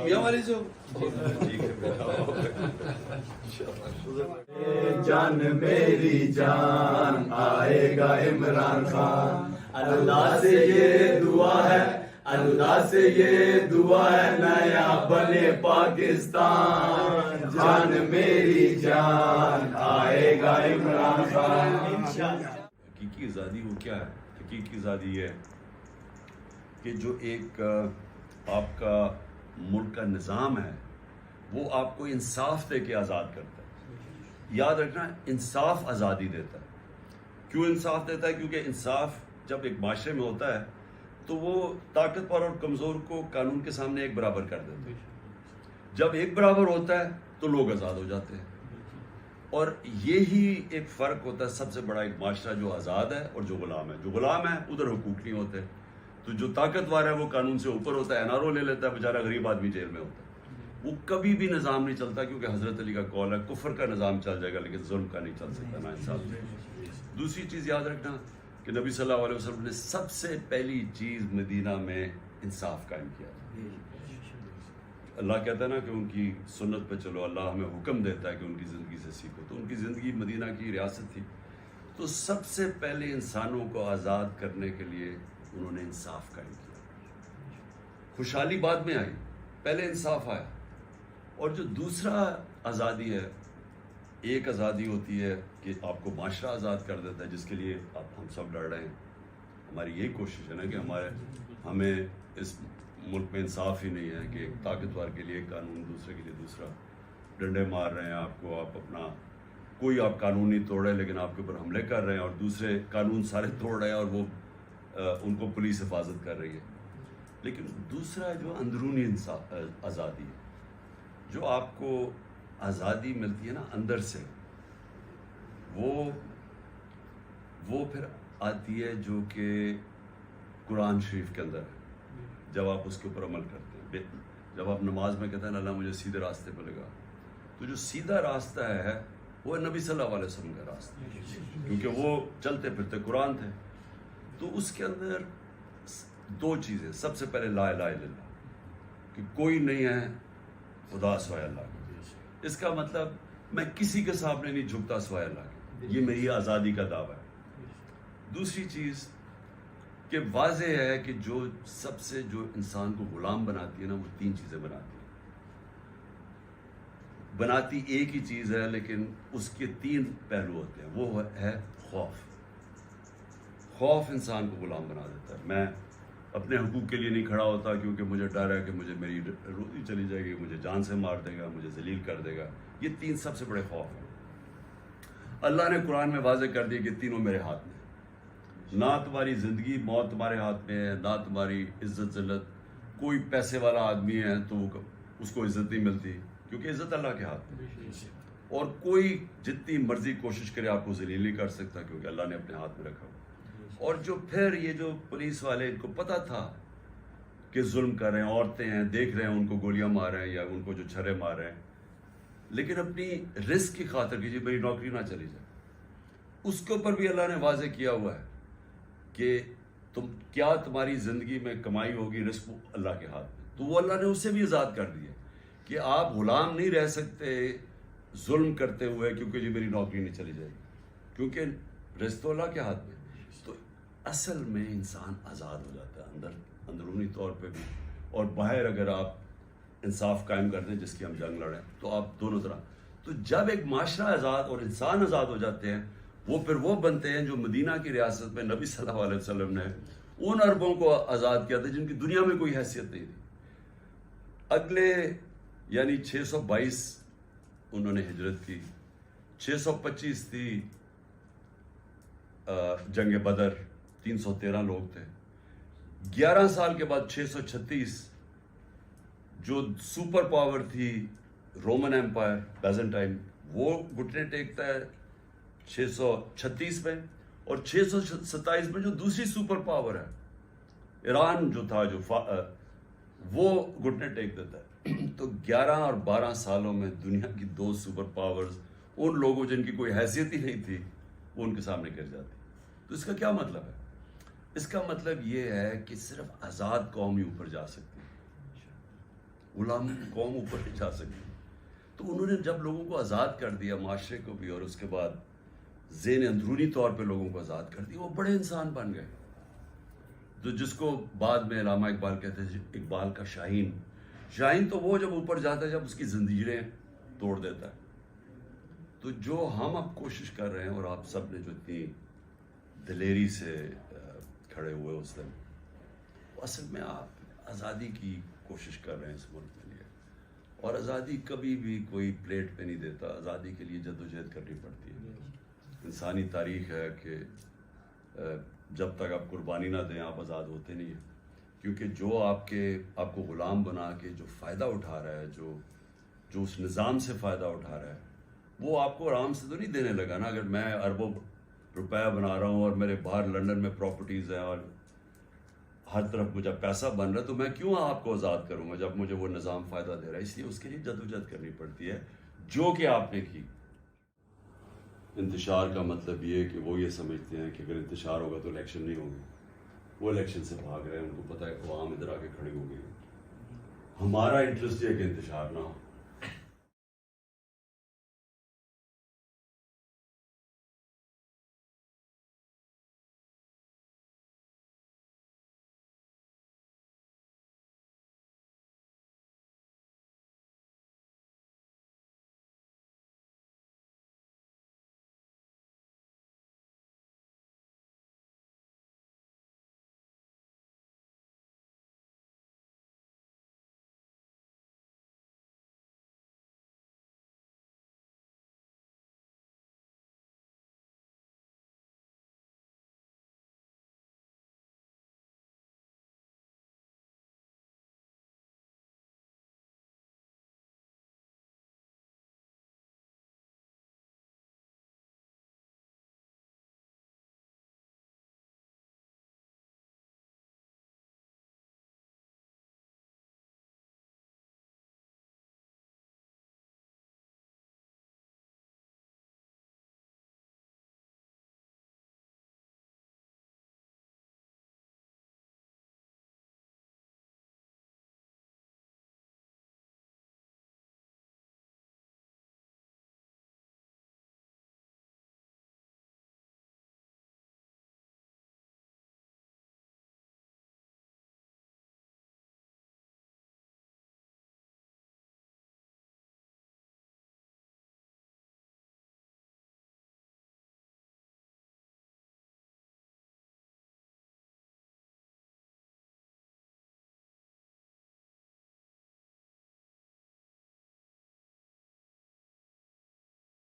میاں والی سے جان میری جان آئے گا عمران خان، اللہ سے یہ دعا ہے، اللہ سے یہ دعا ہے نیا بنے پاکستان، جان میری جان آئے گا عمران خان انشاءاللہ۔ حقیقی آزادی وہ کیا ہے؟ حقیقی آزادی یہ ہے کہ جو ایک آپ کا ملک کا نظام ہے وہ آپ کو انصاف دے کے آزاد کرتا ہے۔ یاد رکھنا، انصاف آزادی دیتا ہے۔ کیوں انصاف دیتا ہے؟ کیونکہ انصاف جب ایک معاشرے میں ہوتا ہے تو وہ طاقتور اور کمزور کو قانون کے سامنے ایک برابر کر دیتا ہے۔ جب ایک برابر ہوتا ہے تو لوگ آزاد ہو جاتے ہیں، اور یہی ایک فرق ہوتا ہے سب سے بڑا ایک معاشرہ جو آزاد ہے اور جو غلام ہے۔ جو غلام ہے ادھر حقوق نہیں ہوتے، تو جو طاقتور ہے وہ قانون سے اوپر ہوتا ہے، NRO لے لیتا ہے، بیچارہ غریب آدمی جیل میں ہوتا ہے۔ وہ کبھی بھی نظام نہیں چلتا، کیونکہ حضرت علی کا قول ہے کفر کا نظام چل جائے گا لیکن ظلم کا نہیں چل سکتا، نا انصاف۔ دوسری چیز یاد رکھنا کہ نبی صلی اللہ علیہ وسلم نے سب سے پہلی چیز مدینہ میں انصاف قائم کیا تھا۔ اللہ کہتا ہے نا کہ ان کی سنت پہ چلو، اللہ ہمیں حکم دیتا ہے کہ ان کی زندگی سے سیکھو، تو ان کی زندگی مدینہ کی ریاست تھی، تو سب سے پہلے انسانوں کو آزاد کرنے کے لیے انہوں نے انصاف قائم کیا۔ خوشحالی بعد میں آئی، پہلے انصاف آیا۔ اور جو دوسرا آزادی ہے، ایک آزادی ہوتی ہے کہ آپ کو معاشرہ آزاد کر دیتا ہے، جس کے لیے ہم سب لڑ رہے ہیں۔ ہماری یہی کوشش ہے نا کہ ہمیں اس ملک میں انصاف ہی نہیں ہے کہ ایک طاقتور کے لیے ایک قانون، دوسرے کے لیے دوسرا، ڈنڈے مار رہے ہیں آپ کو، آپ اپنا کوئی آپ قانون نہیں توڑ رہے لیکن آپ کے اوپر حملے کر رہے ہیں، اور دوسرے قانون سارے توڑ رہے ہیں اور وہ ان کو پولیس حفاظت کر رہی ہے۔ لیکن دوسرا جو اندرونی آزادی ہے، جو آپ کو آزادی ملتی ہے نا اندر سے، وہ پھر آتی ہے جو کہ قرآن شریف کے اندر ہے۔ جب آپ اس کے اوپر عمل کرتے ہیں، جب آپ نماز میں کہتے ہیں اللہ مجھے سیدھے راستے پہ لگا، تو جو سیدھا راستہ ہے وہ نبی صلی اللہ علیہ وسلم کا راستہ ہے، کیونکہ وہ چلتے پھرتے قرآن تھے۔ تو اس کے اندر دو چیزیں، سب سے پہلے لا الہ الا اللہ، کہ کوئی نہیں ہے خدا سوائے اللہ کے۔ اس کا مطلب میں کسی کے سامنے نہیں جھکتا سوائے اللہ کے، یہ میری آزادی کا دعویٰ ہے۔ دوسری چیز کہ واضح ہے کہ جو سب سے جو انسان کو غلام بناتی ہے نا، وہ تین چیزیں بناتی ایک ہی چیز ہے لیکن اس کے تین پہلو ہوتے ہیں۔ وہ ہے خوف۔ خوف انسان کو غلام بنا دیتا ہے۔ میں اپنے حقوق کے لیے نہیں کھڑا ہوتا کیونکہ مجھے ڈر ہے کہ مجھے میری روزی چلی جائے گی، مجھے جان سے مار دے گا، مجھے ذلیل کر دے گا۔ یہ تین سب سے بڑے خوف ہیں۔ اللہ نے قرآن میں واضح کر دیا کہ تینوں میرے ہاتھ میں ہیں۔ نہ تمہاری زندگی موت تمہارے ہاتھ میں ہے، نہ تمہاری عزت ذلت۔ کوئی پیسے والا آدمی ہے تو اس کو عزت نہیں ملتی، کیونکہ عزت اللہ کے ہاتھ میں ہے۔ اور کوئی جتنی مرضی کوشش کرے آپ کو ذلیل نہیں کر سکتا، کیونکہ اللہ نے اپنے ہاتھ میں رکھا۔ اور جو پھر یہ جو پولیس والے، ان کو پتہ تھا کہ ظلم کر رہے ہیں، عورتیں ہیں دیکھ رہے ہیں ان کو گولیاں مار رہے ہیں یا ان کو جو چھرے مار رہے ہیں، لیکن اپنی رزق کی خاطر کیجیے میری نوکری نہ چلی جائے، اس کے اوپر بھی اللہ نے واضح کیا ہوا ہے کہ کیا تمہاری زندگی میں کمائی ہوگی، رزق اللہ کے ہاتھ میں۔ تو وہ اللہ نے اسے بھی آزاد کر دیا کہ آپ غلام نہیں رہ سکتے ظلم کرتے ہوئے، کیونکہ جی میری نوکری نہیں چلی جائے گی، کیونکہ رزق تو اللہ کے ہاتھ میں۔ تو اصل میں انسان آزاد ہو جاتا ہے اندرونی طور پہ بھی، اور باہر اگر آپ انصاف قائم کر دیں، جس کی ہم جنگ لڑیں، تو آپ دونوں طرح۔ تو جب ایک معاشرہ آزاد اور انسان آزاد ہو جاتے ہیں، وہ پھر وہ بنتے ہیں جو مدینہ کی ریاست میں نبی صلی اللہ علیہ وسلم نے ان عربوں کو آزاد کیا تھا جن کی دنیا میں کوئی حیثیت نہیں تھی۔ اگلے یعنی 622 انہوں نے ہجرت کی، 625 تھی جنگ بدر، 313 لوگ تھے۔ 11 سال کے بعد 636 جو سپر پاور تھی رومن ایمپائر بیزنٹائن، وہ گھٹنے ٹیکتا ہے 636 میں، اور 627 میں جو دوسری سپر پاور ہے ایران جو تھا، وہ گھٹنے ٹیک دیتا ہے۔ تو 11 اور 12 سالوں میں دنیا کی دو سپر پاورز، ان لوگوں جن کی کوئی حیثیت ہی نہیں تھی، وہ ان کے سامنے گر جاتی۔ تو اس کا کیا مطلب ہے؟ اس کا مطلب یہ ہے کہ صرف آزاد قوم ہی اوپر جا سکتی ہے۔ غلام قوم اوپر نہیں جا سکتی. تو انہوں نے جب لوگوں کو آزاد کر دیا، معاشرے کو بھی، اور اس کے بعد ذہن اندرونی طور پہ لوگوں کو آزاد کر دیا، وہ بڑے انسان بن گئے. تو جس کو بعد میں علامہ اقبال کہتے ہیں اقبال کا شاہین. شاہین تو وہ جب اوپر جاتا ہے جب اس کی زنجیریں توڑ دیتا ہے. تو جو ہم اب کوشش کر رہے ہیں، اور آپ سب نے جو اتنی دلیری سے کھڑے ہوئے اس دن، اصل میں آپ آزادی کی کوشش کر رہے ہیں اس ملک کے لیے. اور آزادی کبھی بھی کوئی پلیٹ پہ نہیں دیتا، آزادی کے لیے جدوجہد کرنی پڑتی ہے. انسانی تاریخ ہے کہ جب تک آپ قربانی نہ دیں آپ آزاد ہوتے نہیں ہیں. کیونکہ جو آپ کو غلام بنا کے جو فائدہ اٹھا رہا ہے، جو اس نظام سے فائدہ اٹھا رہا ہے، وہ آپ کو آرام سے تو نہیں دینے لگا نا. اگر میں اربوں روپیہ بنا رہا ہوں اور میرے باہر لنڈن میں پراپرٹیز ہیں اور ہر طرف مجھے پیسہ بن رہا ہے، تو میں کیوں آپ کو آزاد کروں گا جب مجھے وہ نظام فائدہ دے رہا ہے. اس لیے اس کے لیے جدوجہد کرنی پڑتی ہے، جو کہ آپ نے کی. انتشار کا مطلب یہ ہے کہ وہ یہ سمجھتے ہیں کہ اگر انتشار ہوگا تو الیکشن نہیں ہوگی. وہ الیکشن سے بھاگ رہے ہیں، ان کو پتہ ہے عوام ادھر آ کے کھڑی ہو گئی. ہمارا انٹرسٹ یہ ہے کہ انتشار نہ ہو.